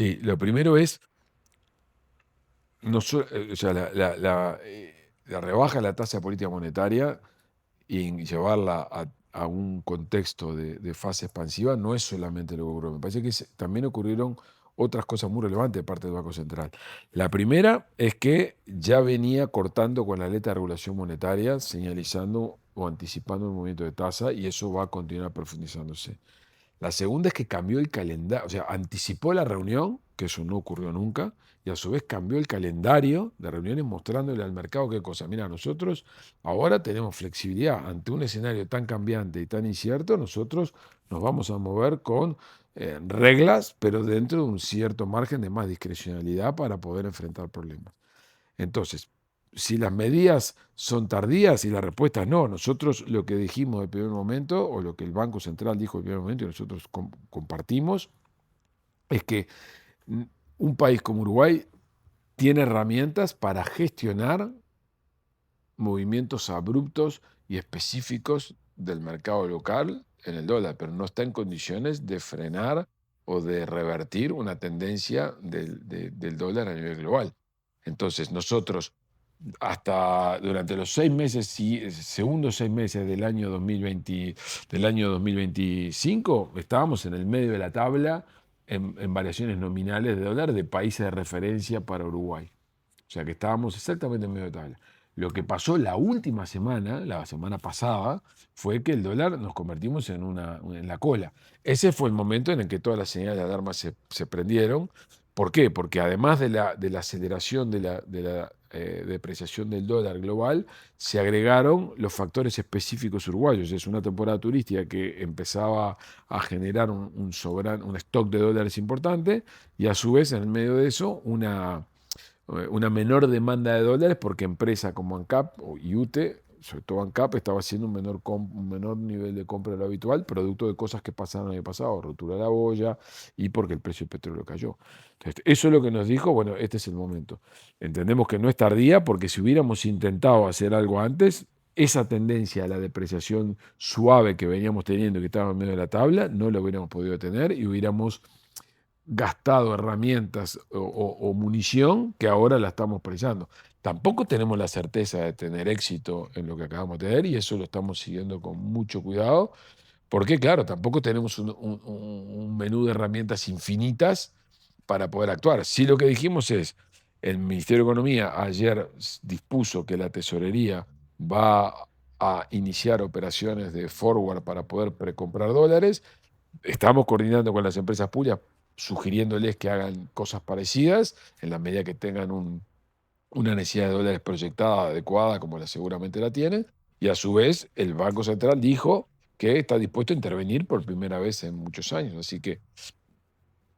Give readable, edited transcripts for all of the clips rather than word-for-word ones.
Sí, lo primero es, o sea, la rebaja de la tasa de política monetaria y llevarla a un contexto de fase expansiva no es solamente lo que ocurrió. Me parece que también ocurrieron otras cosas muy relevantes de parte del Banco Central. La primera es que ya venía cortando con la letra de regulación monetaria, señalizando o anticipando un movimiento de tasa, y eso va a continuar profundizándose. La segunda es que cambió el calendario, o sea, anticipó la reunión, que eso no ocurrió nunca, y a su vez cambió el calendario de reuniones mostrándole al mercado qué cosa. Mira, nosotros ahora tenemos flexibilidad ante un escenario tan cambiante y tan incierto, nosotros nos vamos a mover con reglas, pero dentro de un cierto margen de más discrecionalidad para poder enfrentar problemas. Entonces, si las medidas son tardías y la respuesta es no, nosotros lo que dijimos del primer momento, o lo que el Banco Central dijo del primer momento y nosotros compartimos, es que mm, un país como Uruguay tiene herramientas para gestionar movimientos abruptos y específicos del mercado local en el dólar, pero no está en condiciones de frenar o de revertir una tendencia del dólar a nivel global. Entonces, nosotros hasta durante los 6 meses, segundos 6 meses del año 2025, estábamos en el medio de la tabla en variaciones nominales de dólar de países de referencia para Uruguay. O sea que estábamos exactamente en medio de tabla. Lo que pasó la última semana, la semana pasada, fue que el dólar nos convertimos en la cola. Ese fue el momento en el que todas las señales de alarma se prendieron. ¿Por qué? Porque además de la aceleración de la depreciación del dólar global, se agregaron los factores específicos uruguayos. Es una temporada turística que empezaba a generar un stock de dólares importante y a su vez en el medio de eso una menor demanda de dólares porque empresas como ANCAP o IUTE, sobre todo ANCAP, estaba haciendo un menor nivel de compra de lo habitual, producto de cosas que pasaron el año pasado, rotura de la boya y porque el precio del petróleo cayó. Entonces, eso es lo que nos dijo, bueno, este es el momento. Entendemos que no es tardía porque si hubiéramos intentado hacer algo antes, esa tendencia a la depreciación suave que veníamos teniendo, que estaba en medio de la tabla, no la hubiéramos podido tener y hubiéramos gastado herramientas o munición que ahora la estamos precisando. Tampoco tenemos la certeza de tener éxito en lo que acabamos de ver y eso lo estamos siguiendo con mucho cuidado, porque claro, tampoco tenemos un menú de herramientas infinitas para poder actuar. Sí, lo que dijimos es, el Ministerio de Economía ayer dispuso que la tesorería va a iniciar operaciones de forward para poder precomprar dólares. Estamos coordinando con las empresas públicas, sugiriéndoles que hagan cosas parecidas en la medida que tengan una necesidad de dólares proyectada adecuada, como seguramente la tienen. Y a su vez, el Banco Central dijo que está dispuesto a intervenir por primera vez en muchos años. Así que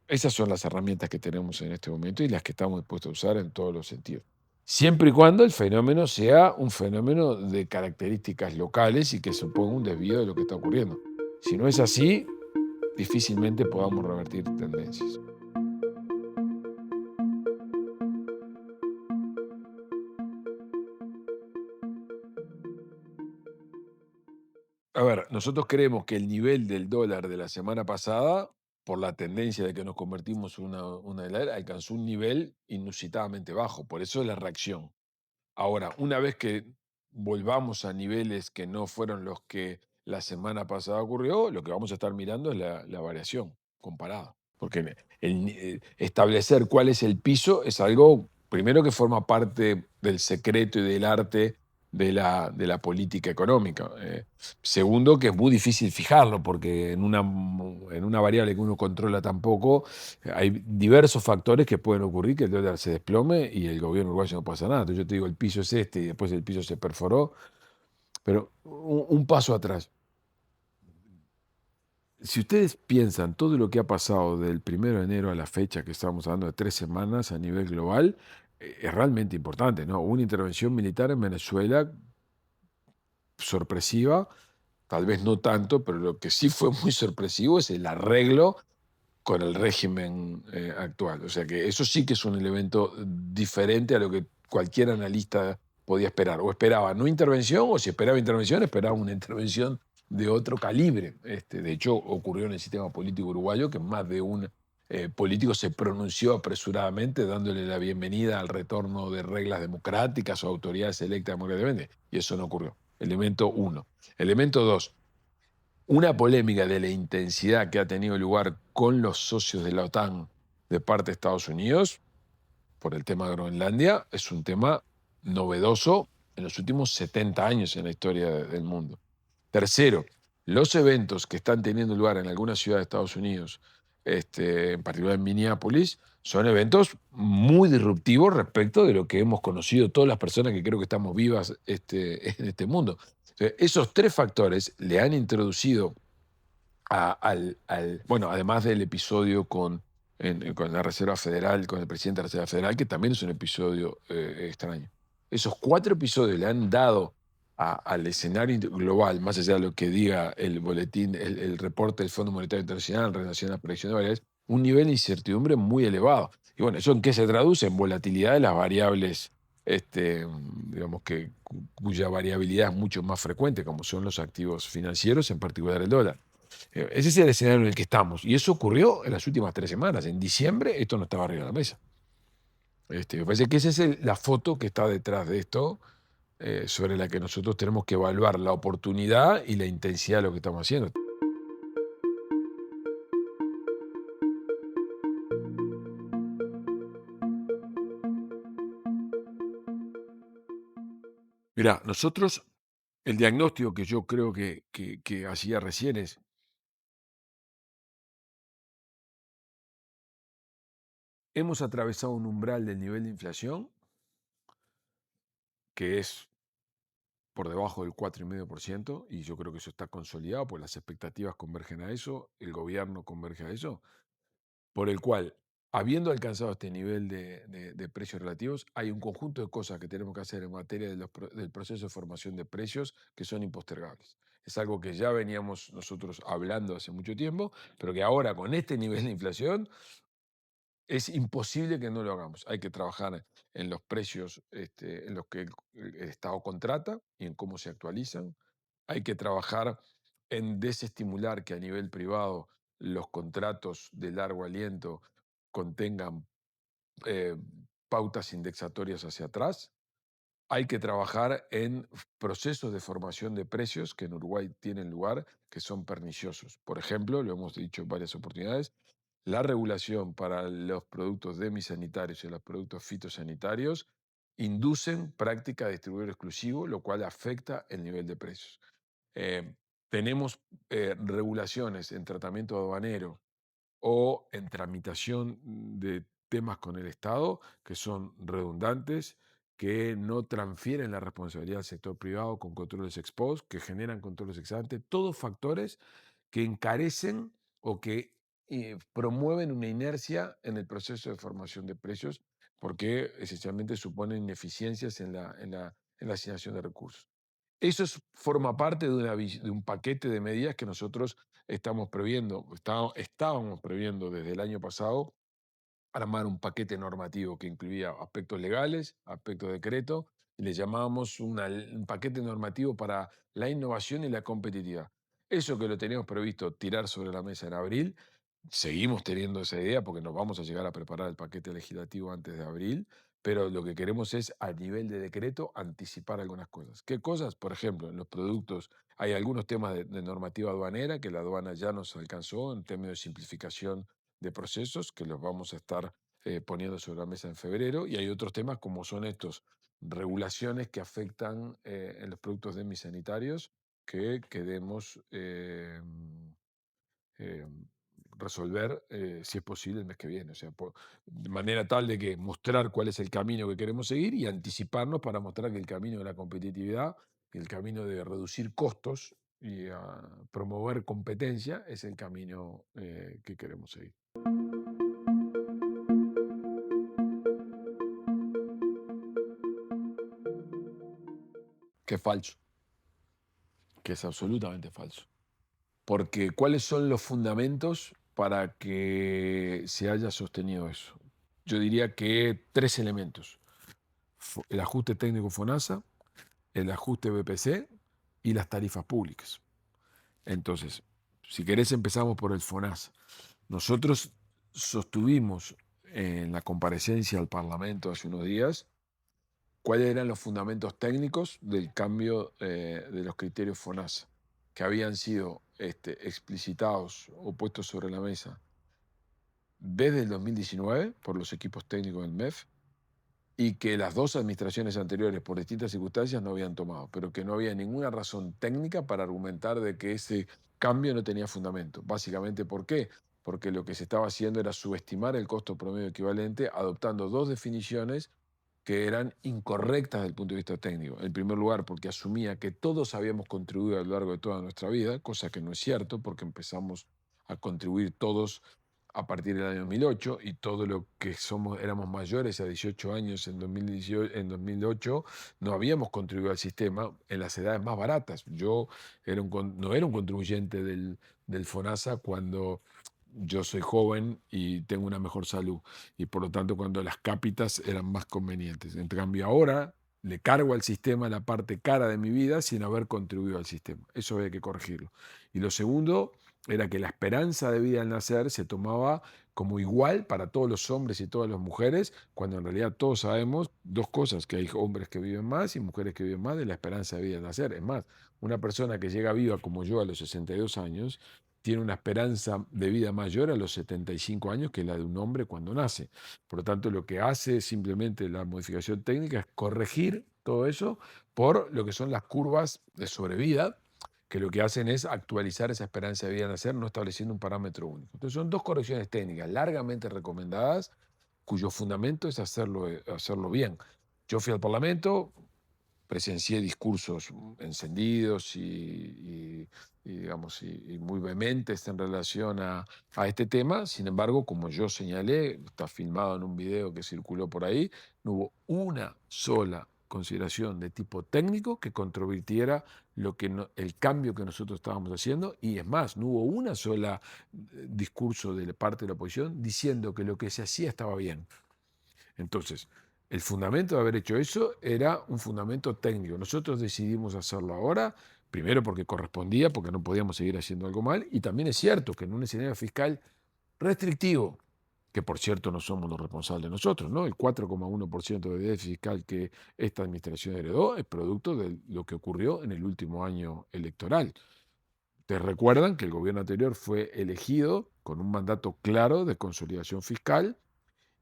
esas son las herramientas que tenemos en este momento y las que estamos dispuestos a usar en todos los sentidos. Siempre y cuando el fenómeno sea un fenómeno de características locales y que suponga un desvío de lo que está ocurriendo. Si no es así, difícilmente podamos revertir tendencias. A ver, nosotros creemos que el nivel del dólar de la semana pasada, por la tendencia de que nos convertimos en una de las, alcanzó un nivel inusitadamente bajo, por eso la reacción. Ahora, una vez que volvamos a niveles que no fueron los que la semana pasada ocurrió, lo que vamos a estar mirando es la variación comparada. Porque establecer cuál es el piso es algo, primero, que forma parte del secreto y del arte de la política económica. Segundo, que es muy difícil fijarlo, porque en una variable que uno controla tampoco, hay diversos factores que pueden ocurrir que el dólar se desplome y el gobierno uruguayo no pasa nada. Entonces yo te digo, el piso es este y después el piso se perforó. Pero un paso atrás. Si ustedes piensan todo lo que ha pasado del 1 de enero a la fecha, que estamos hablando de 3 semanas a nivel global, es realmente importante, ¿no? Una intervención militar en Venezuela sorpresiva, tal vez no tanto, pero lo que sí fue muy sorpresivo es el arreglo con el régimen actual. O sea que eso sí que es un elemento diferente a lo que cualquier analista podía esperar. O esperaba no intervención, o si esperaba intervención, esperaba una intervención de otro calibre. De hecho, ocurrió en el sistema político uruguayo que más de un político se pronunció apresuradamente dándole la bienvenida al retorno de reglas democráticas o autoridades electas democráticamente, y eso no ocurrió. Elemento uno. Elemento dos, una polémica de la intensidad que ha tenido lugar con los socios de la OTAN de parte de Estados Unidos por el tema de Groenlandia es un tema novedoso en los últimos 70 años en la historia del mundo. Tercero, los eventos que están teniendo lugar en algunas ciudades de Estados Unidos, en particular en Minneapolis, son eventos muy disruptivos respecto de lo que hemos conocido todas las personas que creo que estamos vivas en este mundo. Esos tres factores le han introducido bueno, además del episodio con la Reserva Federal, con el presidente de la Reserva Federal, que también es un episodio extraño. Esos cuatro episodios le han dado al escenario global, más allá de lo que diga el boletín, el reporte del Fondo Monetario Internacional en relación a las predicciones variables, un nivel de incertidumbre muy elevado. Y bueno, ¿eso en qué se traduce? En volatilidad de las variables, digamos que cuya variabilidad es mucho más frecuente, como son los activos financieros, en particular el dólar. Ese es el escenario en el que estamos. Y eso ocurrió en las últimas 3 semanas. En diciembre esto no estaba arriba de la mesa. Me parece que esa es la foto que está detrás de esto, sobre la que nosotros tenemos que evaluar la oportunidad y la intensidad de lo que estamos haciendo. Mira, nosotros, el diagnóstico que yo creo que hacía recién es, hemos atravesado un umbral del nivel de inflación que es por debajo del 4,5%, y yo creo que eso está consolidado, pues las expectativas convergen a eso, el gobierno converge a eso, por el cual, habiendo alcanzado este nivel de precios relativos, hay un conjunto de cosas que tenemos que hacer en materia del proceso de formación de precios que son impostergables. Es algo que ya veníamos nosotros hablando hace mucho tiempo, pero que ahora con este nivel de inflación es imposible que no lo hagamos. Hay que trabajar en los precios en los que el Estado contrata y en cómo se actualizan. Hay que trabajar en desestimular que a nivel privado los contratos de largo aliento contengan eh, pautas indexatorias hacia atrás. Hay que trabajar en procesos de formación de precios que en Uruguay tienen lugar, que son perniciosos. Por ejemplo, lo hemos dicho en varias oportunidades, la regulación para los productos demisanitarios y los productos fitosanitarios inducen práctica de distribuidor exclusivo, lo cual afecta el nivel de precios. Eh, tenemos regulaciones en tratamiento aduanero o en tramitación de temas con el Estado que son redundantes, que no transfieren la responsabilidad al sector privado con controles ex post, que generan controles ex ante, todos factores que encarecen o que promueven una inercia en el proceso de formación de precios, porque esencialmente suponen ineficiencias en la asignación de recursos. Eso forma parte de un paquete de medidas que nosotros estábamos previendo desde el año pasado, armar un paquete normativo que incluía aspectos legales, aspectos de decreto, y le llamábamos un paquete normativo para la innovación y la competitividad. Eso que lo teníamos previsto tirar sobre la mesa en abril, seguimos teniendo esa idea porque nos vamos a llegar a preparar el paquete legislativo antes de abril, pero lo que queremos es, a nivel de decreto, anticipar algunas cosas. ¿Qué cosas? Por ejemplo, en los productos hay algunos temas de normativa aduanera que la aduana ya nos alcanzó en términos de simplificación de procesos, que los vamos a estar poniendo sobre la mesa en febrero, y hay otros temas como son estos, regulaciones que afectan en los productos demisanitarios que queremos eh, resolver, si es posible, el mes que viene. O sea, de manera tal de que mostrar cuál es el camino que queremos seguir y anticiparnos para mostrar que el camino de la competitividad, el camino de reducir costos y promover competencia es el camino que queremos seguir. Que es falso, que es absolutamente falso. Porque ¿cuáles son los fundamentos para que se haya sostenido eso? Yo diría que tres elementos. El ajuste técnico FONASA, el ajuste BPC y las tarifas públicas. Entonces, si querés empezamos por el FONASA. Nosotros sostuvimos en la comparecencia al Parlamento hace unos días cuáles eran los fundamentos técnicos del cambio de los criterios FONASA, que habían sido explicitados o puestos sobre la mesa desde el 2019 por los equipos técnicos del MEF y que las dos administraciones anteriores, por distintas circunstancias, no habían tomado, pero que no había ninguna razón técnica para argumentar de que ese cambio no tenía fundamento. Básicamente, ¿por qué? Porque lo que se estaba haciendo era subestimar el costo promedio equivalente adoptando dos definiciones que eran incorrectas desde el punto de vista técnico. En primer lugar, porque asumía que todos habíamos contribuido a lo largo de toda nuestra vida, cosa que no es cierto, porque empezamos a contribuir todos a partir del año 2008 y todo lo que éramos mayores a 18 años en 2018, en 2008 no habíamos contribuido al sistema en las edades más baratas. Yo no era un contribuyente del FONASA cuando yo soy joven y tengo una mejor salud y por lo tanto cuando las cápitas eran más convenientes. En cambio ahora le cargo al sistema la parte cara de mi vida sin haber contribuido al sistema. Eso había que corregirlo. Y lo segundo era que la esperanza de vida al nacer se tomaba como igual para todos los hombres y todas las mujeres, cuando en realidad todos sabemos dos cosas, que hay hombres que viven más y mujeres que viven más de la esperanza de vida al nacer. Es más, una persona que llega viva como yo a los 62 años, tiene una esperanza de vida mayor a los 75 años que la de un hombre cuando nace. Por lo tanto, lo que hace simplemente la modificación técnica es corregir todo eso por lo que son las curvas de sobrevida, que lo que hacen es actualizar esa esperanza de vida al nacer, no estableciendo un parámetro único. Entonces, son dos correcciones técnicas largamente recomendadas, cuyo fundamento es hacerlo bien. Yo fui al Parlamento, presencié discursos encendidos digamos, y muy vehementes en relación a este tema. Sin embargo, como yo señalé, está filmado en un video que circuló por ahí, no hubo una sola consideración de tipo técnico que controvirtiera el cambio que nosotros estábamos haciendo, y es más, no hubo una sola discurso de parte de la oposición diciendo que lo que se hacía estaba bien. Entonces, el fundamento de haber hecho eso era un fundamento técnico. Nosotros decidimos hacerlo ahora, primero porque correspondía, porque no podíamos seguir haciendo algo mal, y también es cierto que en un escenario fiscal restrictivo, que por cierto no somos los responsables nosotros, ¿no? El 4,1% de déficit fiscal que esta administración heredó es producto de lo que ocurrió en el último año electoral. Ustedes recuerdan que el gobierno anterior fue elegido con un mandato claro de consolidación fiscal,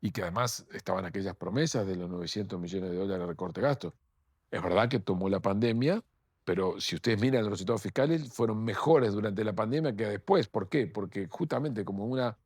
y que además estaban aquellas promesas de los 900 millones de dólares de recorte de gastos. Es verdad que tomó la pandemia, pero si ustedes miran los resultados fiscales, fueron mejores durante la pandemia que después. ¿Por qué? Porque justamente como una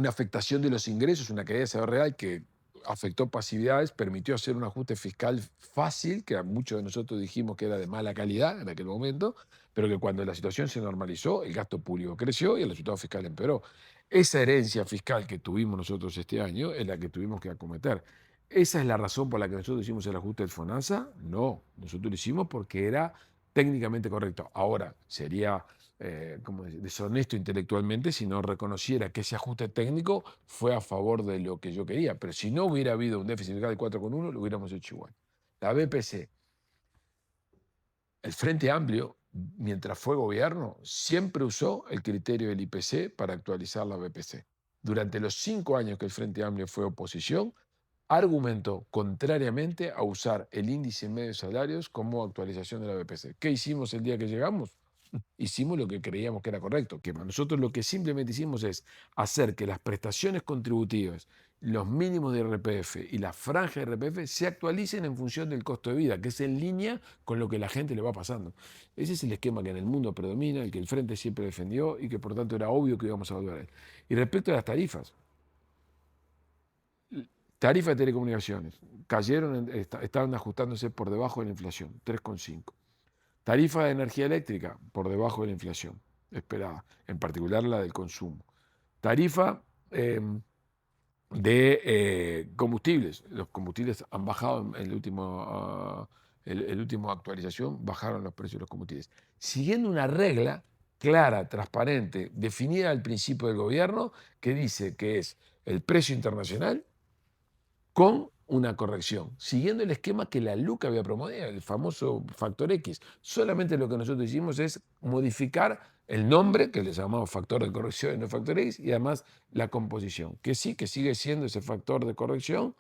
afectación de los ingresos, una caída de salario real que afectó pasividades, permitió hacer un ajuste fiscal fácil, que a muchos de nosotros dijimos que era de mala calidad en aquel momento, pero que cuando la situación se normalizó, el gasto público creció y el resultado fiscal empeoró. Esa herencia fiscal que tuvimos nosotros este año es la que tuvimos que acometer. ¿Esa es la razón por la que nosotros hicimos el ajuste del FONASA? No, nosotros lo hicimos porque era técnicamente correcto. Ahora, sería como deshonesto intelectualmente si no reconociera que ese ajuste técnico fue a favor de lo que yo quería. Pero si no hubiera habido un déficit fiscal de 4,1, lo hubiéramos hecho igual. La BPC, el Frente Amplio, mientras fue gobierno, siempre usó el criterio del IPC para actualizar la BPC. Durante los 5 años que el Frente Amplio fue oposición, argumentó contrariamente a usar el índice medio de salarios como actualización de la BPC. ¿Qué hicimos el día que llegamos? Hicimos lo que creíamos que era correcto, que nosotros lo que simplemente hicimos es hacer que las prestaciones contributivas, los mínimos de IRPF y la franja de IRPF se actualicen en función del costo de vida, que es en línea con lo que la gente le va pasando. Ese es el esquema que en el mundo predomina, el que el Frente siempre defendió y que por tanto era obvio que íbamos a volver a él. Y respecto a las tarifas, tarifas de telecomunicaciones cayeron, estaban ajustándose por debajo de la inflación, 3,5. Tarifa de energía eléctrica por debajo de la inflación esperada, en particular la del consumo. Tarifa de combustibles. Los combustibles han bajado en el último actualización, bajaron los precios de los combustibles. Siguiendo una regla clara, transparente, definida al principio del gobierno, que dice que es el precio internacional con una corrección, siguiendo el esquema que la LUC había promovido, el famoso factor X. Solamente lo que nosotros hicimos es modificar el nombre, que le llamamos factor de corrección y no factor X, y además la composición, que sí, que sigue siendo ese factor de corrección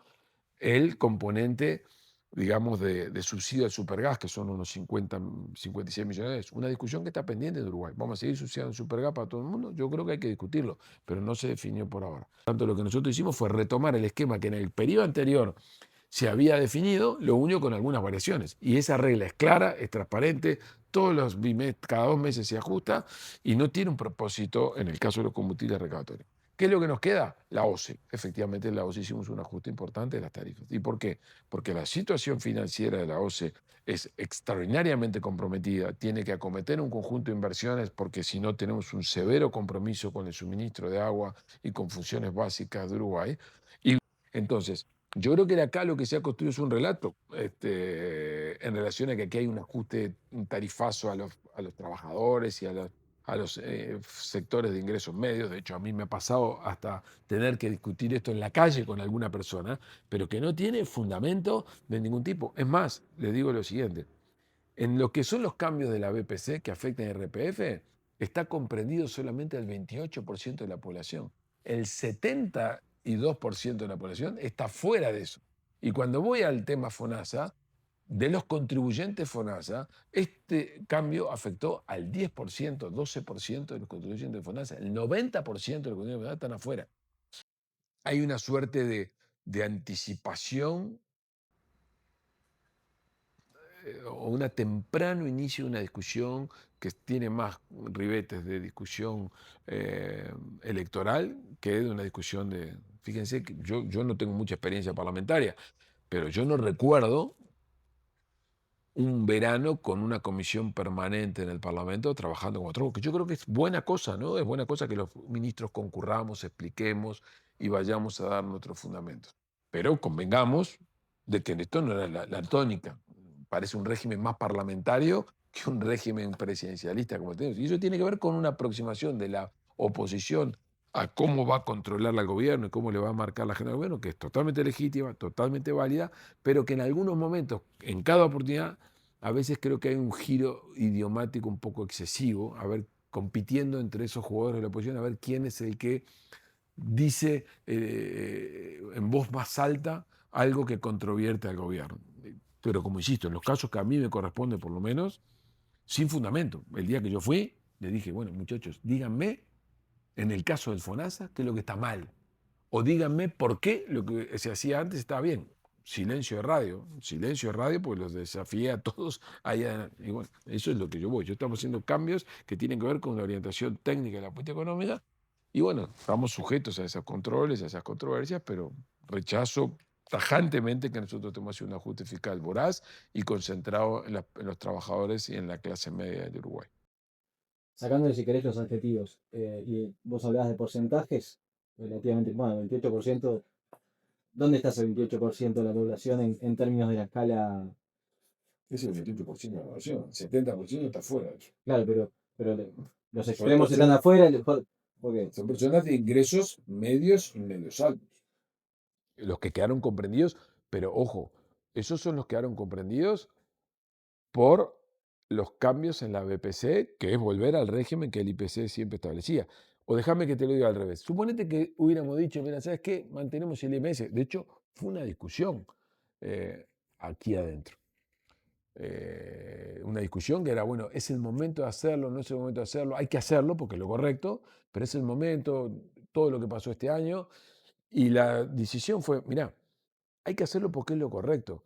el componente, digamos, de subsidio al supergas, que son unos 56 millones. Una discusión que está pendiente de Uruguay. ¿Vamos a seguir subsidiando el supergas para todo el mundo? Yo creo que hay que discutirlo, pero no se definió por ahora. Tanto lo que nosotros hicimos fue retomar el esquema que en el periodo anterior se había definido, lo unió con algunas variaciones. Y esa regla es clara, es transparente, cada 2 meses se ajusta y no tiene un propósito en el caso de los combustibles recaudatorios. ¿Qué es lo que nos queda? La OCE. Efectivamente, en la OCE hicimos un ajuste importante de las tarifas. ¿Y por qué? Porque la situación financiera de la OCE es extraordinariamente comprometida, tiene que acometer un conjunto de inversiones porque si no tenemos un severo compromiso con el suministro de agua y con funciones básicas de Uruguay. Y entonces, yo creo que de acá lo que se ha construido es un relato en relación a que aquí hay un ajuste, un tarifazo a los trabajadores y a los sectores de ingresos medios. De hecho, a mí me ha pasado hasta tener que discutir esto en la calle con alguna persona, pero que no tiene fundamento de ningún tipo. Es más, le digo lo siguiente, en lo que son los cambios de la BPC que afectan a RPF, está comprendido solamente el 28% de la población. El 72% de la población está fuera de eso. Y cuando voy al tema FONASA, de los contribuyentes FONASA, este cambio afectó al 10%, 12% de los contribuyentes de FONASA. El 90% de los contribuyentes de FONASA están afuera. Hay una suerte de anticipación o un temprano inicio de una discusión que tiene más ribetes de discusión electoral que de una discusión de... Fíjense que yo no tengo mucha experiencia parlamentaria, pero yo no recuerdo un verano con una comisión permanente en el Parlamento trabajando con otro, que yo creo que es buena cosa, ¿no? Es buena cosa que los ministros concurramos, expliquemos y vayamos a dar nuestros fundamentos. Pero convengamos de que esto no era la tónica. Parece un régimen más parlamentario que un régimen presidencialista como tenemos. Y eso tiene que ver con una aproximación de la oposición a cómo va a controlar al gobierno y cómo le va a marcar la agenda al gobierno, que es totalmente legítima, totalmente válida, pero que en algunos momentos, en cada oportunidad, a veces creo que hay un giro idiomático un poco excesivo, a ver, compitiendo entre esos jugadores de la oposición, a ver quién es el que dice en voz más alta algo que controvierte al gobierno. Pero como insisto, en los casos que a mí me corresponde por lo menos, sin fundamento. El día que yo fui, le dije, bueno, muchachos, díganme, en el caso del FONASA, qué es lo que está mal. O díganme por qué lo que se hacía antes estaba bien. Silencio de radio, pues los desafié a todos allá. Y bueno, eso es lo que yo voy. Yo estamos haciendo cambios que tienen que ver con la orientación técnica de la política económica. Y bueno, estamos sujetos a esos controles, a esas controversias, pero rechazo tajantemente que nosotros tenemos un ajuste fiscal voraz y concentrado en los trabajadores y en la clase media de Uruguay. Sacándole si querés los adjetivos, y vos hablabas de porcentajes, relativamente, bueno, 28%, ¿dónde está ese 28% de la población en términos de la escala? Es el 28% de la población, el 70% está fuera de eso. Claro, pero los Son extremos están personas, afuera, porque, son personas de ingresos medios y medios altos. Los que quedaron comprendidos, pero ojo, esos son los que quedaron comprendidos por los cambios en la BPC, que es volver al régimen que el IPC siempre establecía. O déjame que te lo diga al revés. Suponete que hubiéramos dicho, mira, ¿sabes qué? Mantenemos el IMS. De hecho, fue una discusión aquí adentro. Una discusión que era, bueno, es el momento de hacerlo, no es el momento de hacerlo, hay que hacerlo porque es lo correcto, pero es el momento, todo lo que pasó este año, y la decisión fue, mira, hay que hacerlo porque es lo correcto,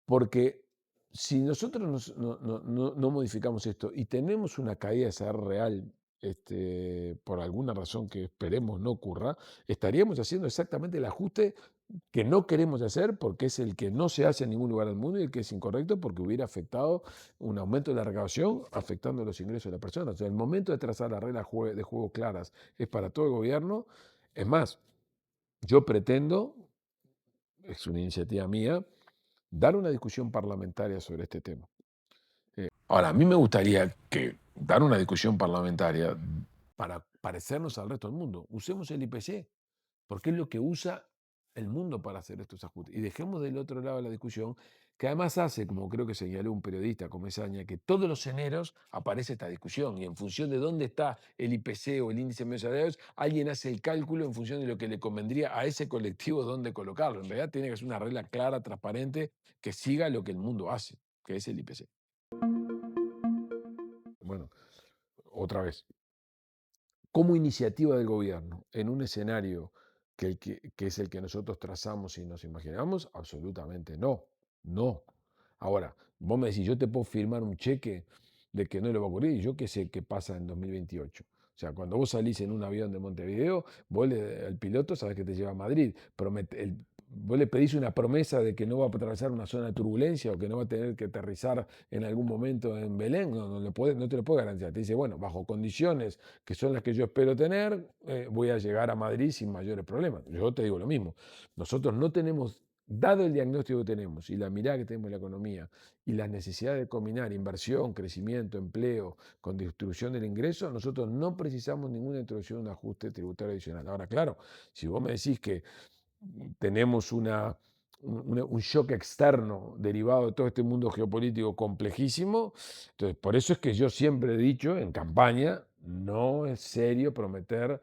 porque si nosotros no modificamos esto y tenemos una caída de salario real, por alguna razón que esperemos no ocurra, estaríamos haciendo exactamente el ajuste que no queremos hacer porque es el que no se hace en ningún lugar del mundo y el que es incorrecto porque hubiera afectado un aumento de la recaudación, afectando los ingresos de las personas. O sea, el momento de trazar las reglas de juego claras es para todo el gobierno. Es más, yo pretendo, es una iniciativa mía, dar una discusión parlamentaria sobre este tema. Ahora, a mí me gustaría que dar una discusión parlamentaria para parecernos al resto del mundo. Usemos el IPC, porque es lo que usa el mundo para hacer estos ajustes. Y dejemos del otro lado de la discusión, que además hace, como creo que señaló un periodista Comesaña, que todos los eneros aparece esta discusión y en función de dónde está el IPC o el índice de precios de salarios, alguien hace el cálculo en función de lo que le convendría a ese colectivo dónde colocarlo. En realidad tiene que ser una regla clara, transparente, que siga lo que el mundo hace, que es el IPC. Bueno, otra vez, como iniciativa del gobierno, en un escenario que es el que nosotros trazamos y nos imaginamos, absolutamente no, no. Ahora, vos me decís, yo te puedo firmar un cheque de que no le va a ocurrir, y yo qué sé qué pasa en 2028. O sea, cuando vos salís en un avión de Montevideo, al piloto sabes que te lleva a Madrid. Vos le pedís una promesa de que no va a atravesar una zona de turbulencia o que no va a tener que aterrizar en algún momento en Belén, no te lo puedo garantizar. Te dice, bueno, bajo condiciones que son las que yo espero tener, voy a llegar a Madrid sin mayores problemas. Yo te digo lo mismo. Nosotros no tenemos, dado el diagnóstico que tenemos y la mirada que tenemos en la economía y las necesidades de combinar inversión, crecimiento, empleo con distribución del ingreso, nosotros no precisamos ninguna introducción de un ajuste tributario adicional. Ahora, claro, si vos me decís que tenemos un shock externo derivado de todo este mundo geopolítico complejísimo. Entonces, por eso es que yo siempre he dicho en campaña, no es serio prometer,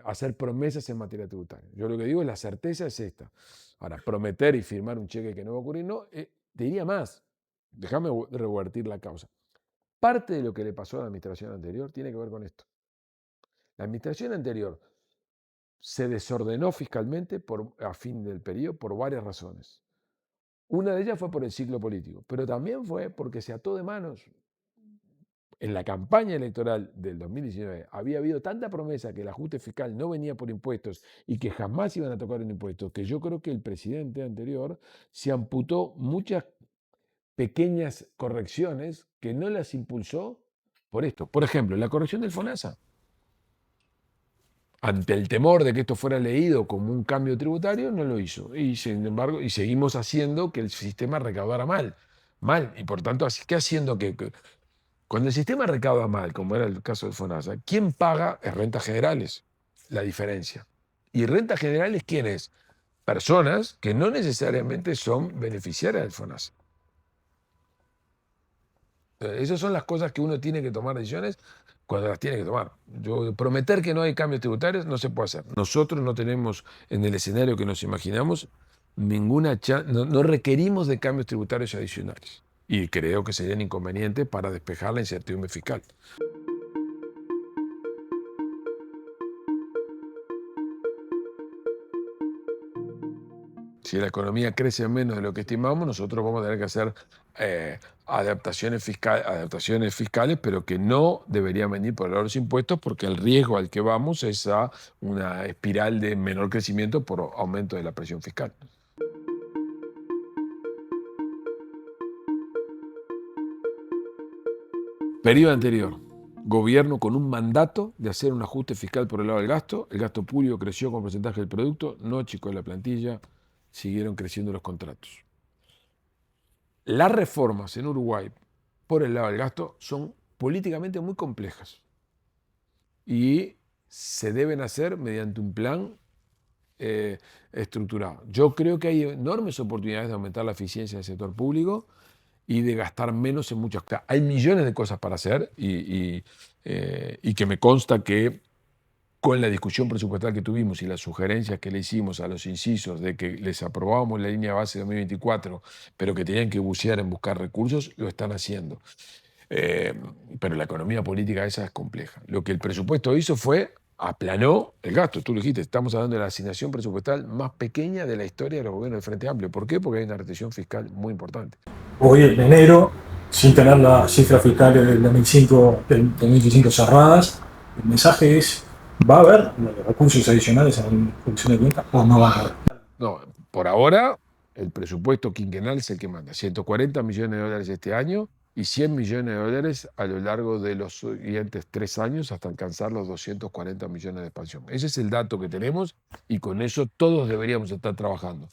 hacer promesas en materia tributaria. Yo lo que digo es la certeza es esta. Ahora, prometer y firmar un cheque que no va a ocurrir, no, te diría más, déjame revertir la causa. Parte de lo que le pasó a la administración anterior tiene que ver con esto. La administración anterior se desordenó fiscalmente a fin del periodo por varias razones. Una de ellas fue por el ciclo político, pero también fue porque se ató de manos. En la campaña electoral del 2019 había habido tanta promesa que el ajuste fiscal no venía por impuestos y que jamás iban a tocar un impuesto, que yo creo que el presidente anterior se amputó muchas pequeñas correcciones que no las impulsó por esto. Por ejemplo, la corrección del FONASA. Ante el temor de que esto fuera leído como un cambio tributario, no lo hizo. Y sin embargo, y seguimos haciendo que el sistema recaudara mal. Mal. Y por tanto, ¿qué haciendo que cuando el sistema recauda mal, como era el caso del FONASA, ¿quién paga? Es rentas generales, la diferencia. ¿Y rentas generales quién es? Personas que no necesariamente son beneficiarias del FONASA. Esas son las cosas que uno tiene que tomar decisiones cuando las tiene que tomar. Prometer que no hay cambios tributarios no se puede hacer. Nosotros no tenemos en el escenario que nos imaginamos no requerimos de cambios tributarios adicionales. Y creo que serían inconvenientes para despejar la incertidumbre fiscal. Si la economía crece menos de lo que estimamos, nosotros vamos a tener que hacer adaptaciones fiscales, pero que no deberían venir por los impuestos, porque el riesgo al que vamos es a una espiral de menor crecimiento por aumento de la presión fiscal. Periodo anterior. Gobierno con un mandato de hacer un ajuste fiscal por el lado del gasto. El gasto público creció con porcentaje del producto, no achicó la plantilla, siguieron creciendo los contratos. Las reformas en Uruguay por el lado del gasto son políticamente muy complejas y se deben hacer mediante un plan estructurado. Yo creo que hay enormes oportunidades de aumentar la eficiencia del sector público y de gastar menos en muchas cosas. Hay millones de cosas para hacer y que me consta que con la discusión presupuestal que tuvimos y las sugerencias que le hicimos a los incisos de que les aprobábamos la línea base de 2024, pero que tenían que bucear en buscar recursos, lo están haciendo. Pero la economía política esa es compleja. Lo que el presupuesto hizo fue aplanó el gasto. Tú lo dijiste, estamos hablando de la asignación presupuestal más pequeña de la historia de los gobiernos del Frente Amplio. ¿Por qué? Porque hay una retención fiscal muy importante. Hoy en enero, sin tener las cifras fiscales del 2005 cerradas, el mensaje es, ¿va a haber recursos adicionales en la función de cuentas o no va a haber? No, por ahora el presupuesto quinquenal es el que manda. 140 millones de dólares este año y 100 millones de dólares a lo largo de los siguientes 3 años hasta alcanzar los 240 millones de expansión. Ese es el dato que tenemos y con eso todos deberíamos estar trabajando.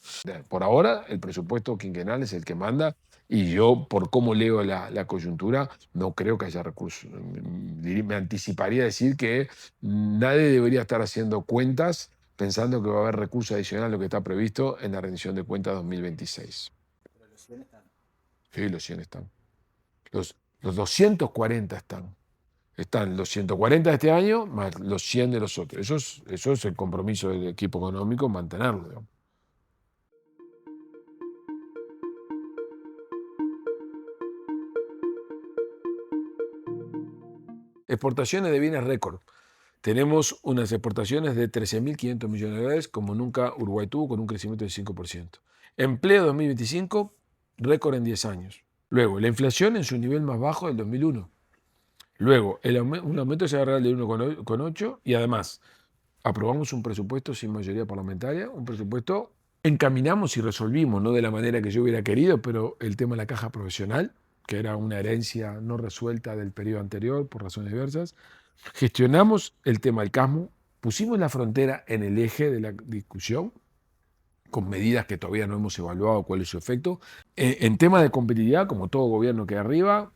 Por ahora el presupuesto quinquenal es el que manda y yo, por cómo leo la coyuntura, no creo que haya recursos. Me anticiparía a decir que nadie debería estar haciendo cuentas pensando que va a haber recurso adicional a lo que está previsto en la rendición de cuentas 2026. Pero los 100 están. Sí, los 100 están. Los 240 están. Están los 140 de este año más los 100 de los otros. Eso es el compromiso del equipo económico, mantenerlo, digamos. Exportaciones de bienes récord. Tenemos unas exportaciones de 13.500 millones de dólares, como nunca Uruguay tuvo, con un crecimiento del 5%. Empleo 2025, récord en 10 años. Luego, la inflación en su nivel más bajo del 2001. Luego, un aumento de salario real de 1,8 y además aprobamos un presupuesto sin mayoría parlamentaria, un presupuesto encaminamos y resolvimos, no de la manera que yo hubiera querido, pero el tema de la caja profesional, que era una herencia no resuelta del periodo anterior por razones diversas. Gestionamos el tema del CASMU, pusimos la frontera en el eje de la discusión, con medidas que todavía no hemos evaluado cuál es su efecto. En tema de competitividad, como todo gobierno que hay arriba,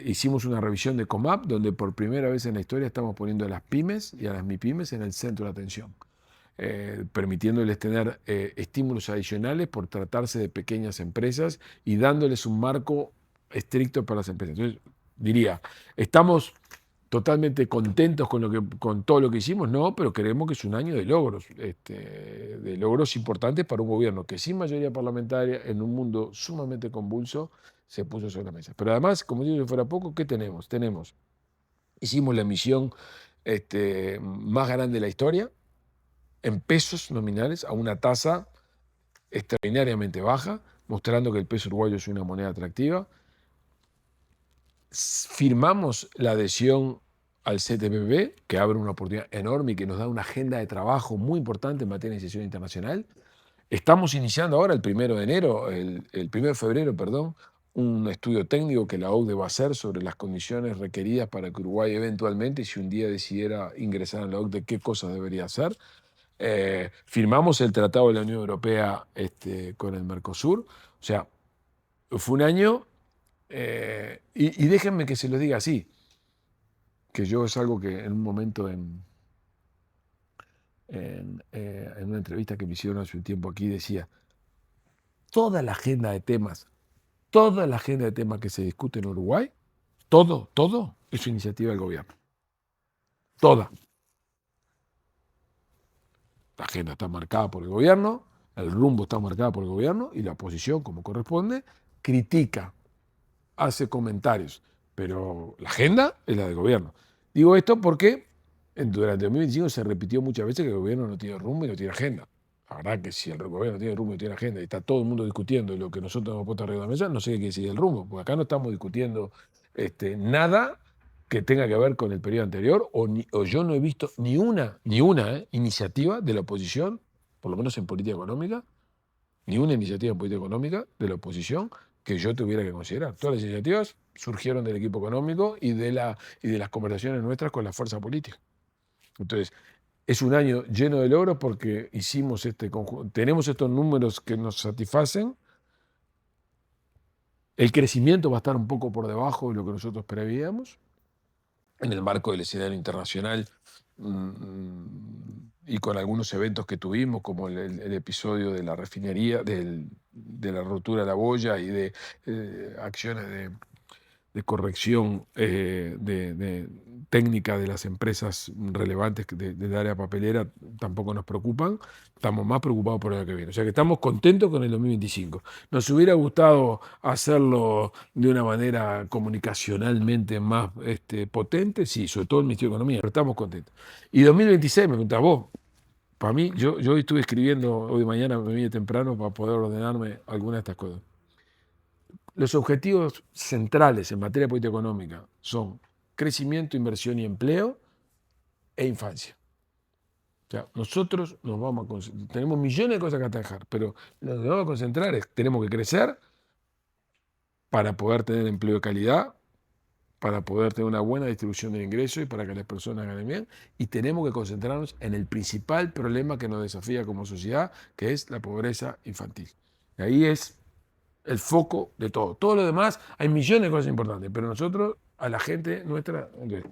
hicimos una revisión de COMAP, donde por primera vez en la historia estamos poniendo a las pymes y a las MIPYMES en el centro de atención, permitiéndoles tener estímulos adicionales por tratarse de pequeñas empresas y dándoles un marco estricto para las empresas. Entonces, diría, estamos totalmente contentos con todo lo que hicimos, no, pero creemos que es un año de logros importantes para un gobierno que sin mayoría parlamentaria, en un mundo sumamente convulso, se puso sobre la mesa. Pero además, como digo, si fuera poco, ¿qué tenemos? Hicimos la emisión más grande de la historia, en pesos nominales, a una tasa extraordinariamente baja, mostrando que el peso uruguayo es una moneda atractiva. Firmamos la adhesión al CTPP, que abre una oportunidad enorme y que nos da una agenda de trabajo muy importante en materia de iniciación internacional. Estamos iniciando ahora el 1 de enero, el 1 de febrero, perdón, un estudio técnico que la OCDE va a hacer sobre las condiciones requeridas para que Uruguay eventualmente, si un día decidiera ingresar en la OCDE, qué cosas debería hacer. Firmamos el Tratado de la Unión Europea con el Mercosur. O sea, fue un año. Y déjenme que se los diga así, que yo es algo que en un momento en una entrevista que me hicieron hace un tiempo aquí decía, toda la agenda de temas que se discute en Uruguay, todo es iniciativa del gobierno. Toda. La agenda está marcada por el gobierno, el rumbo está marcado por el gobierno y la oposición, como corresponde, critica, hace comentarios, pero la agenda es la del gobierno. Digo esto porque durante 2025 se repitió muchas veces que el gobierno no tiene rumbo y no tiene agenda. La verdad que si el gobierno no tiene rumbo y no tiene agenda y está todo el mundo discutiendo lo que nosotros hemos puesto arriba de la mesa, no sé qué quiere decir el rumbo, porque acá no estamos discutiendo nada que tenga que ver con el periodo anterior, o yo no he visto ni una iniciativa de la oposición, por lo menos en política económica, ni una iniciativa en política económica de la oposición que yo tuviera que considerar. Todas las iniciativas surgieron del equipo económico y de las conversaciones nuestras con la fuerza política. Entonces, es un año lleno de logros porque hicimos tenemos estos números que nos satisfacen. El crecimiento va a estar un poco por debajo de lo que nosotros prevíamos en el marco del escenario internacional y con algunos eventos que tuvimos, como el episodio de la refinería, de la rotura de la boya y de acciones de corrección técnica de las empresas relevantes del área papelera, tampoco nos preocupan. Estamos más preocupados por el año que viene. O sea que estamos contentos con el 2025. Nos hubiera gustado hacerlo de una manera comunicacionalmente más potente, sí, sobre todo el Ministerio de Economía, pero estamos contentos. Y 2026, me preguntás vos, para mí, yo hoy estuve escribiendo, hoy mañana me vine temprano para poder ordenarme algunas de estas cosas. Los objetivos centrales en materia de política económica son crecimiento, inversión y empleo e infancia. O sea, nosotros tenemos millones de cosas que atajar, pero lo que vamos a concentrar es tenemos que crecer para poder tener empleo de calidad, para poder tener una buena distribución del ingreso y para que las personas ganen bien, y tenemos que concentrarnos en el principal problema que nos desafía como sociedad, que es la pobreza infantil. Y ahí es el foco de todo. Todo lo demás, hay millones de cosas importantes, pero nosotros, a la gente nuestra,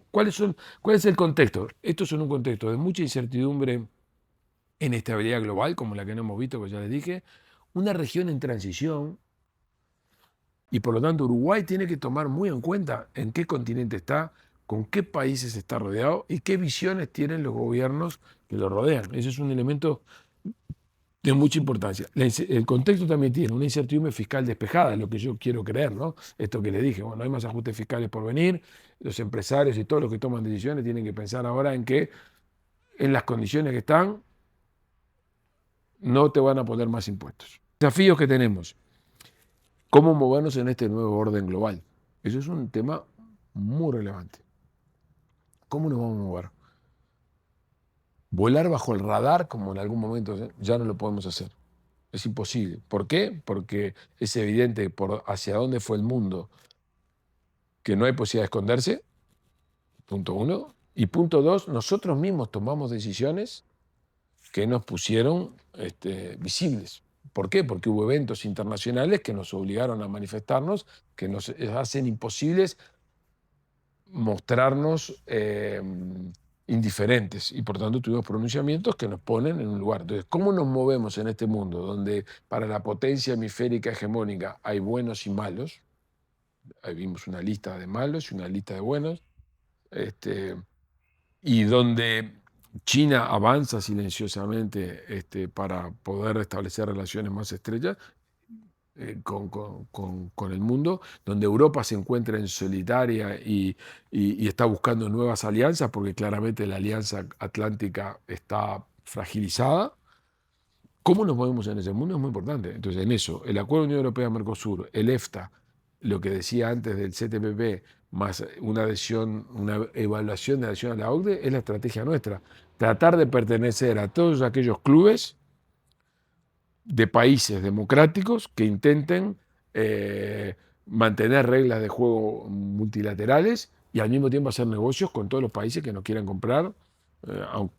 ¿cuál es el contexto? Esto es un contexto de mucha incertidumbre inestabilidad global como la que no hemos visto, que ya les dije, una región en transición, y por lo tanto Uruguay tiene que tomar muy en cuenta en qué continente está, con qué países está rodeado y qué visiones tienen los gobiernos que lo rodean. Ese es un elemento de mucha importancia. El contexto también tiene una incertidumbre fiscal despejada, es lo que yo quiero creer, ¿no? Esto que les dije, bueno, hay más ajustes fiscales por venir, los empresarios y todos los que toman decisiones tienen que pensar ahora en que en las condiciones que están no te van a poner más impuestos. Desafíos que tenemos, cómo movernos en este nuevo orden global. Eso es un tema muy relevante. ¿Cómo nos vamos a mover? Volar bajo el radar, como en algún momento ya no lo podemos hacer. Es imposible. ¿Por qué? Porque es evidente por hacia dónde fue el mundo que no hay posibilidad de esconderse, punto uno. Y punto dos, nosotros mismos tomamos decisiones que nos pusieron visibles. ¿Por qué? Porque hubo eventos internacionales que nos obligaron a manifestarnos, que nos hacen imposibles mostrarnos indiferentes y por tanto tuvimos pronunciamientos que nos ponen en un lugar. Entonces, ¿cómo nos movemos en este mundo donde para la potencia hemisférica hegemónica hay buenos y malos? Ahí vimos una lista de malos y una lista de buenos, y donde China avanza silenciosamente para poder establecer relaciones más estrechas con el mundo, donde Europa se encuentra en solitaria y está buscando nuevas alianzas, porque claramente la alianza atlántica está fragilizada. ¿Cómo nos movemos en ese mundo? Es muy importante. Entonces, en eso, el Acuerdo Unión Europea-Mercosur, el EFTA, lo que decía antes del CTPP, más una adhesión, una evaluación de adhesión a la OCDE, es la estrategia nuestra. Tratar de pertenecer a todos aquellos clubes de países democráticos que intenten mantener reglas de juego multilaterales y al mismo tiempo hacer negocios con todos los países que nos quieran comprar,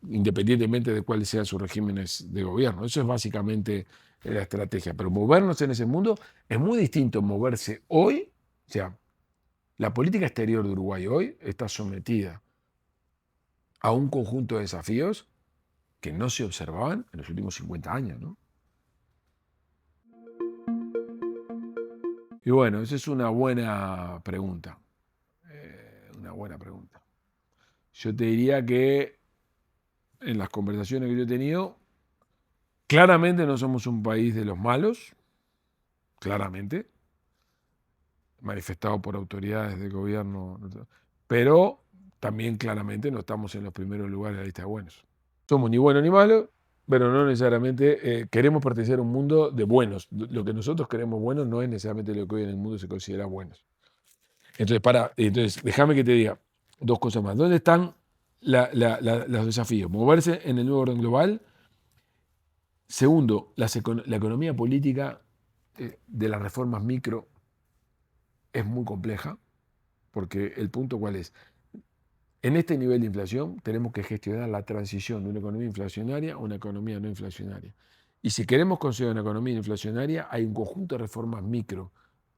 independientemente de cuáles sean sus regímenes de gobierno. Eso es básicamente la estrategia. Pero movernos en ese mundo es muy distinto moverse hoy. O sea, la política exterior de Uruguay hoy está sometida a un conjunto de desafíos que no se observaban en los últimos 50 años, ¿no? Y bueno, esa es una buena pregunta. Una buena pregunta. Yo te diría que en las conversaciones que yo he tenido, claramente no somos un país de los malos, claramente, manifestado por autoridades del gobierno, pero también claramente no estamos en los primeros lugares de la lista de buenos. Somos ni buenos ni malos, pero no necesariamente queremos pertenecer a un mundo de buenos. Lo que nosotros queremos buenos no es necesariamente lo que hoy en el mundo se considera buenos. Entonces, déjame que te diga dos cosas más. ¿Dónde están los desafíos? Moverse en el nuevo orden global. Segundo, la economía política de las reformas micro es muy compleja, porque el punto ¿cuál es? En este nivel de inflación tenemos que gestionar la transición de una economía inflacionaria a una economía no inflacionaria. Y si queremos conseguir una economía inflacionaria, hay un conjunto de reformas micro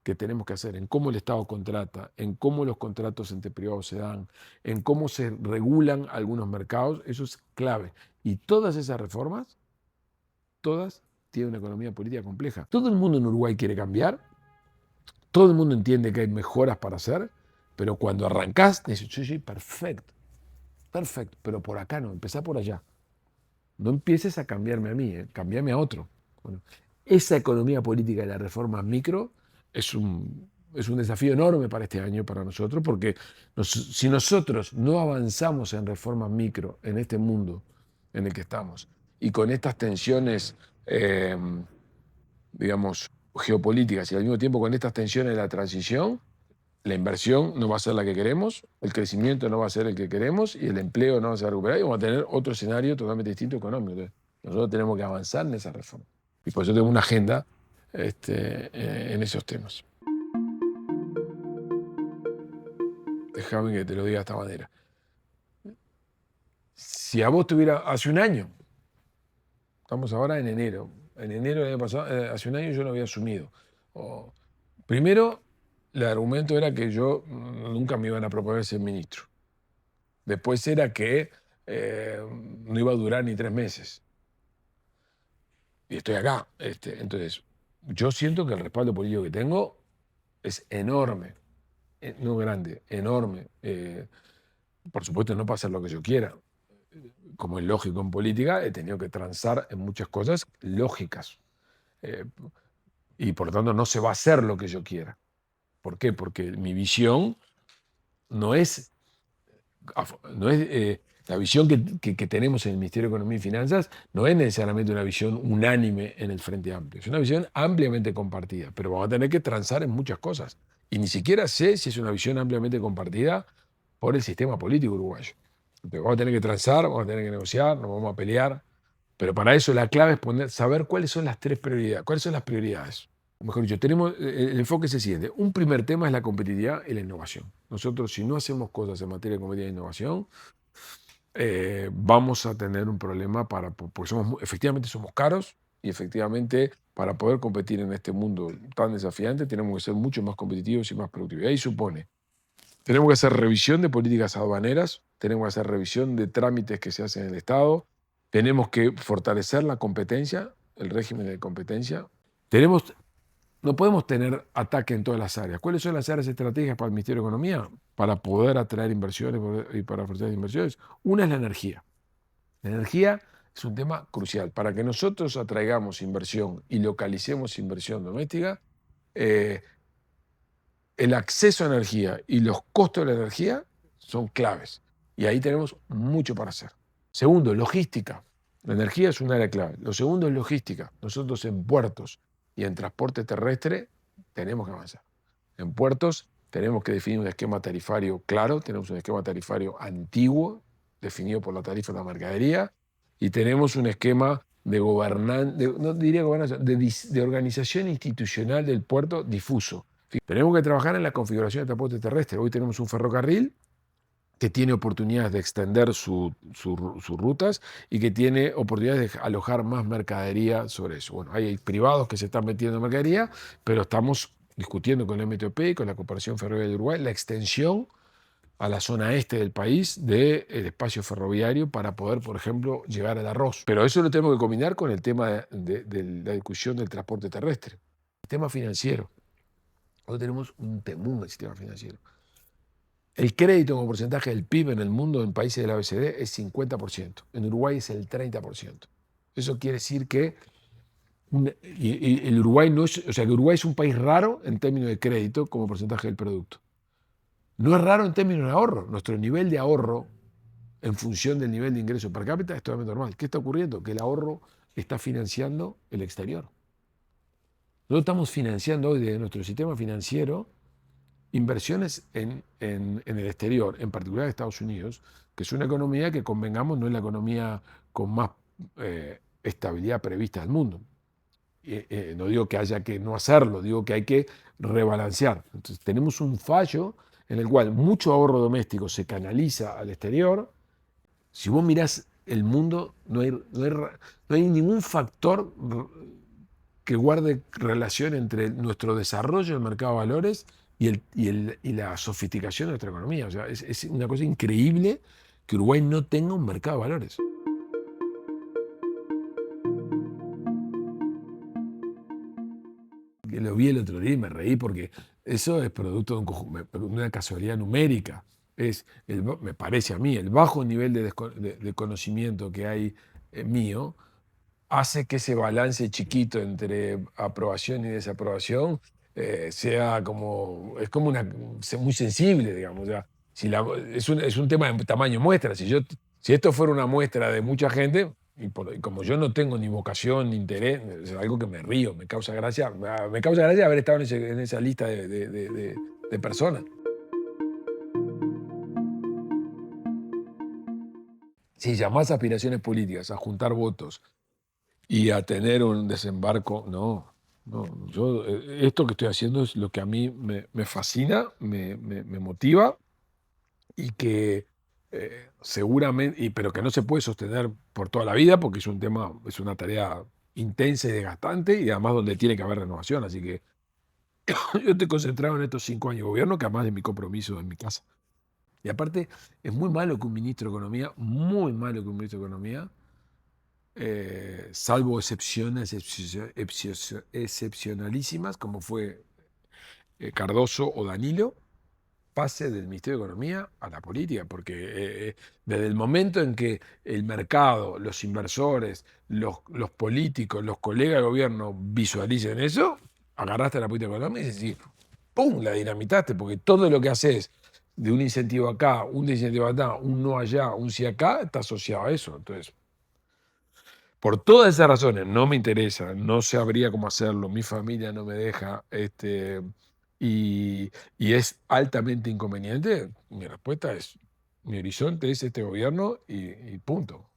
que tenemos que hacer en cómo el Estado contrata, en cómo los contratos entre privados se dan, en cómo se regulan algunos mercados. Eso es clave. Y todas esas reformas, todas tienen una economía política compleja. Todo el mundo en Uruguay quiere cambiar, todo el mundo entiende que hay mejoras para hacer, pero cuando arrancás, dices, sí, perfecto, pero por acá no, empezá por allá. No empieces a cambiarme a mí, cambiame a otro. Bueno, esa economía política de las reformas micro es un desafío enorme para este año, para nosotros, porque si nosotros no avanzamos en reformas micro en este mundo en el que estamos, y con estas tensiones, digamos, geopolíticas, y al mismo tiempo con estas tensiones de la transición, la inversión no va a ser la que queremos, el crecimiento no va a ser el que queremos y el empleo no va a ser recuperado y vamos a tener otro escenario totalmente distinto económico. Entonces, nosotros tenemos que avanzar en esa reforma. Y por eso tengo una agenda en esos temas. Déjame que te lo diga de esta manera. Si a vos tuviera hace un año, estamos ahora en enero del año pasado, hace un año yo lo había asumido. Primero, el argumento era que yo nunca me iban a proponer ser ministro. Después era que no iba a durar ni 3 meses. y estoy acá. Entonces, yo siento que el respaldo político que tengo es enorme, no grande, enorme. Por supuesto, no pasa lo que yo quiera. Como es lógico en política, he tenido que transar en muchas cosas lógicas. Eh, y por lo tanto, no se va a hacer lo que yo quiera. ¿Por qué? Porque mi visión no es la visión que tenemos en el Ministerio de Economía y Finanzas no es necesariamente una visión unánime en el Frente Amplio, es una visión ampliamente compartida, pero vamos a tener que transar en muchas cosas. Y ni siquiera sé si es una visión ampliamente compartida por el sistema político uruguayo. Entonces, vamos a tener que transar, vamos a tener que negociar, nos vamos a pelear, pero para eso la clave es saber cuáles son las tres prioridades, cuáles son las prioridades. O mejor dicho, el enfoque es el siguiente. Un primer tema es la competitividad y la innovación. Nosotros, si no hacemos cosas en materia de competitividad e innovación, vamos a tener un problema porque efectivamente somos caros y efectivamente para poder competir en este mundo tan desafiante tenemos que ser mucho más competitivos y más productivos. Y ahí supone, tenemos que hacer revisión de políticas aduaneras, tenemos que hacer revisión de trámites que se hacen en el Estado, tenemos que fortalecer la competencia, el régimen de competencia. No podemos tener ataque en todas las áreas. ¿Cuáles son las áreas estratégicas para el Ministerio de Economía? Para poder atraer inversiones y para ofrecer inversiones. Una es la energía. La energía es un tema crucial. Para que nosotros atraigamos inversión y localicemos inversión doméstica, el acceso a energía y los costos de la energía son claves. Y ahí tenemos mucho para hacer. Segundo, logística. La energía es un área clave. Lo segundo es logística. Nosotros en puertos y en transporte terrestre tenemos que avanzar. En puertos tenemos que definir un esquema tarifario claro, tenemos un esquema tarifario antiguo, definido por la tarifa de la mercadería, y tenemos un esquema de no diría gobernación, de organización institucional del puerto difuso. Tenemos que trabajar en la configuración del transporte terrestre. Hoy tenemos un ferrocarril que tiene oportunidades de extender sus rutas y que tiene oportunidades de alojar más mercadería sobre eso. Bueno, hay privados que se están metiendo en mercadería, pero estamos discutiendo con la MTOP y con la Corporación Ferroviaria de Uruguay la extensión a la zona este del país del espacio ferroviario para poder, por ejemplo, llegar al arroz. Pero eso lo tenemos que combinar con el tema de la discusión del transporte terrestre. El tema financiero. Hoy tenemos un temún del sistema financiero. El crédito como porcentaje del PIB en el mundo, en países de la OECD, es 50%. En Uruguay es el 30%. Eso quiere decir que el Uruguay que Uruguay es un país raro en términos de crédito como porcentaje del producto. No es raro en términos de ahorro. Nuestro nivel de ahorro en función del nivel de ingreso per cápita es totalmente normal. ¿Qué está ocurriendo? Que el ahorro está financiando el exterior. Nosotros estamos financiando hoy de nuestro sistema financiero inversiones en el exterior, en particular en Estados Unidos, que es una economía que, convengamos, no es la economía con más estabilidad prevista del mundo. No digo que haya que no hacerlo, digo que hay que rebalancear. Entonces, tenemos un fallo en el cual mucho ahorro doméstico se canaliza al exterior. Si vos mirás el mundo, no hay ningún factor que guarde relación entre nuestro desarrollo del mercado de valores y la sofisticación de nuestra economía. O sea, es una cosa increíble que Uruguay no tenga un mercado de valores. Que lo vi el otro día y me reí porque eso es producto de una casualidad numérica. Me parece a mí, el bajo nivel de conocimiento que hay mío hace que ese balance chiquito entre aprobación y desaprobación sea como, muy sensible, digamos. O sea, es un tema de tamaño muestra. Si esto fuera una muestra de mucha gente, y como yo no tengo ni vocación ni interés, es algo que me río, me causa gracia haber estado en esa lista de personas. Si llamás aspiraciones políticas a juntar votos y a tener un desembarco, no. Yo, esto que estoy haciendo es lo que a mí me fascina, me motiva y que seguramente, pero que no se puede sostener por toda la vida porque es una tarea intensa y desgastante y además donde tiene que haber renovación. Así que yo estoy concentrado en estos 5 años de gobierno, que además de mi compromiso en mi casa. Y aparte, es muy malo que un ministro de Economía, muy malo que un ministro de Economía salvo excepciones excepcionalísimas, como fue Cardoso o Danilo, pase del Ministerio de Economía a la política, porque desde el momento en que el mercado, los inversores, los políticos, los colegas de gobierno visualicen eso, agarraste la política económica y decís, ¡pum!, la dinamitaste, porque todo lo que haces de un incentivo acá, un desincentivo acá, un no allá, un sí acá, está asociado a eso. Entonces, por todas esas razones, no me interesa, no sabría cómo hacerlo, mi familia no me deja, y, y es altamente inconveniente, mi respuesta es, mi horizonte es este gobierno y punto.